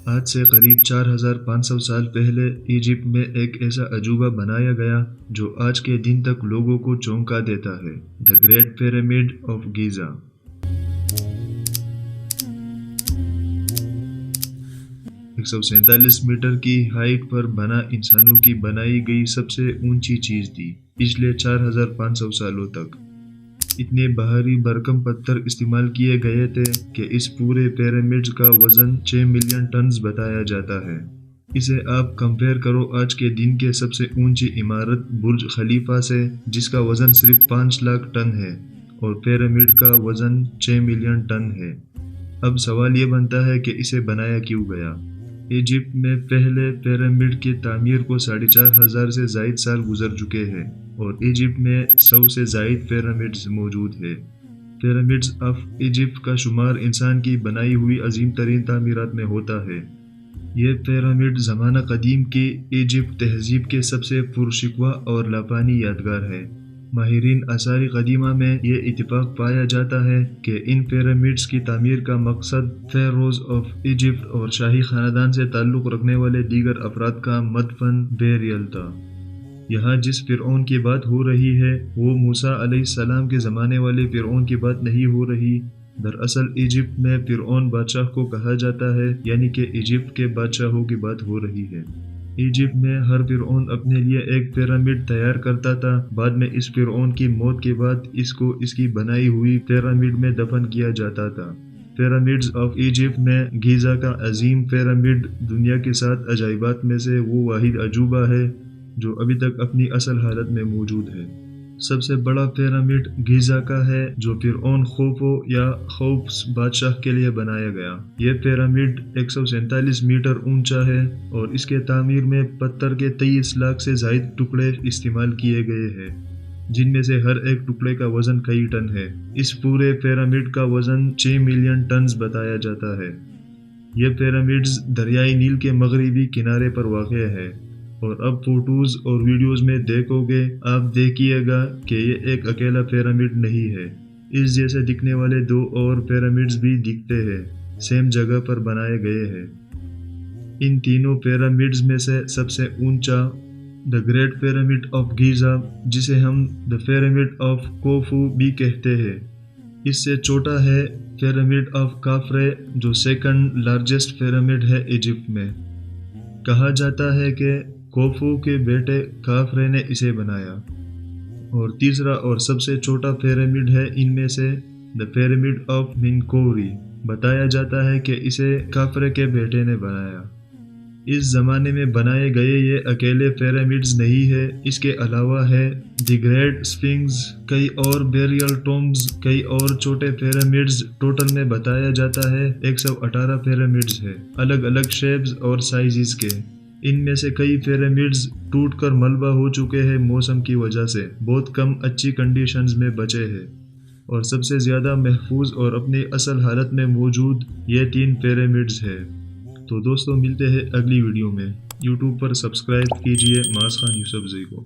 آج سے قریب 4500 سال پہلے ایجپٹ میں ایک ایسا عجوبہ بنایا گیا جو آج کے دن تک لوگوں کو چونکا دیتا ہے، the great pyramid of Giza. 147 metre کی ہائٹ پر بنا انسانوں کی بنائی گئی سب سے اونچی چیز تھی پچھلے 4500 سالوں تک۔ اتنے بھاری بھرکم پتھر استعمال کیے گئے تھے کہ اس پورے پیرامڈ کا وزن 6 ملین ٹنز بتایا جاتا ہے۔ اسے آپ کمپیئر کرو آج کے دن کے سب سے اونچی عمارت برج خلیفہ سے، جس کا وزن صرف 5 لاکھ ٹن ہے اور پیرامڈ کا وزن 6 ملین ٹن ہے۔ اب سوال یہ بنتا ہے کہ اسے بنایا کیوں گیا؟ ایجپٹ میں پہلے پیرامڈ کی تعمیر کو 4500 سے زائد سال گزر چکے ہیں اور ایجپٹ میں 100 سے زائد پیرامڈز موجود ہیں۔ پیرامڈز آف ایجپٹ کا شمار انسان کی بنائی ہوئی عظیم ترین تعمیرات میں ہوتا ہے۔ یہ پیرامڈ زمانہ قدیم کی ایجپٹ تہذیب کے سب سے پرشکوہ اور لافانی یادگار ہے۔ ماہرین آثار قدیمہ میں یہ اتفاق پایا جاتا ہے کہ ان پیرامڈز کی تعمیر کا مقصد فیروز آف ایجپٹ اور شاہی خاندان سے تعلق رکھنے والے دیگر افراد کا مدفن بیریل تھا۔ یہاں جس فرعون کی بات ہو رہی ہے وہ موسیٰ علیہ السلام کے زمانے والے فرعون کی بات نہیں ہو رہی۔ دراصل ایجپٹ میں فرعون بادشاہ کو کہا جاتا ہے، یعنی کہ ایجپٹ کے بادشاہوں کی بات ہو رہی ہے۔ ایجپٹ میں ہر فرعون اپنے لیے ایک پیرامڈ تیار کرتا تھا۔ بعد میں اس فرعون کی موت کے بعد اس کو اس کی بنائی ہوئی پیرامڈ میں دفن کیا جاتا تھا۔ پیرامڈز آف ایجپٹ میں گیزا کا عظیم پیرامڈ دنیا کے 7 عجائبات میں سے وہ واحد عجوبہ ہے جو ابھی تک اپنی اصل حالت میں موجود ہے۔ سب سے بڑا پیرامڈ گیزا کا ہے جو فرعون خوفو یا خوفس بادشاہ کے لیے بنایا گیا۔ یہ پیرامڈ 147 میٹر اونچا ہے اور اس کے تعمیر میں پتھر کے 23 لاکھ سے زائد ٹکڑے استعمال کیے گئے ہیں، جن میں سے ہر ایک ٹکڑے کا وزن کئی ٹن ہے۔ اس پورے پیرامڈ کا وزن 6 ملین ٹنز بتایا جاتا ہے۔ یہ پیرامڈز دریائے نیل کے مغربی کنارے پر واقع ہے اور اب فوٹوز اور ویڈیوز میں دیکھو گے آپ دیکھیے گا کہ یہ ایک اکیلا پیرامڈ نہیں ہے۔ اس جیسے دکھنے والے 2 اور پیرامڈز بھی دکھتے ہیں، سیم جگہ پر بنائے گئے ہیں۔ ان تینوں پیرامڈز میں سے سب سے اونچا دی گریٹ پیرامڈ آف گیزا، جسے ہم دی پیرامڈ آف کوفو بھی کہتے ہیں، اس سے چھوٹا ہے پیرامڈ آف کافرے جو سیکنڈ لارجسٹ پیرامڈ ہے ایجپٹ میں۔ کہا جاتا ہے کہ کوفو کے بیٹے کافرے نے اسے بنایا۔ اور تیسرا اور سب سے چھوٹا پیرامڈ ہے ان میں سے دی پیرامڈ آف منکوری۔ بتایا جاتا ہے کہ اسے کافرے کے بیٹے نے بنایا۔ اس زمانے میں بنائے گئے یہ اکیلے پیرامڈز نہیں ہے، اس کے علاوہ ہے دی گریٹ سفنکس، کئی اور بیریل ٹومبز، کئی اور چھوٹے پیرامڈز۔ ٹوٹل میں بتایا جاتا ہے 118 پیرامڈز ہیں، الگ الگ شیپز اور سائزز کے۔ ان میں سے کئی پیرامڈز ٹوٹ کر ملبہ ہو چکے ہیں موسم کی وجہ سے، بہت کم اچھی کنڈیشنز میں بچے ہیں، اور سب سے زیادہ محفوظ اور اپنی اصل حالت میں موجود یہ 3 پیرامڈز ہیں۔ تو دوستوں ملتے ہیں اگلی ویڈیو میں۔ یوٹیوب پر سبسکرائب کیجئے ماس خان یوسف زئی کو۔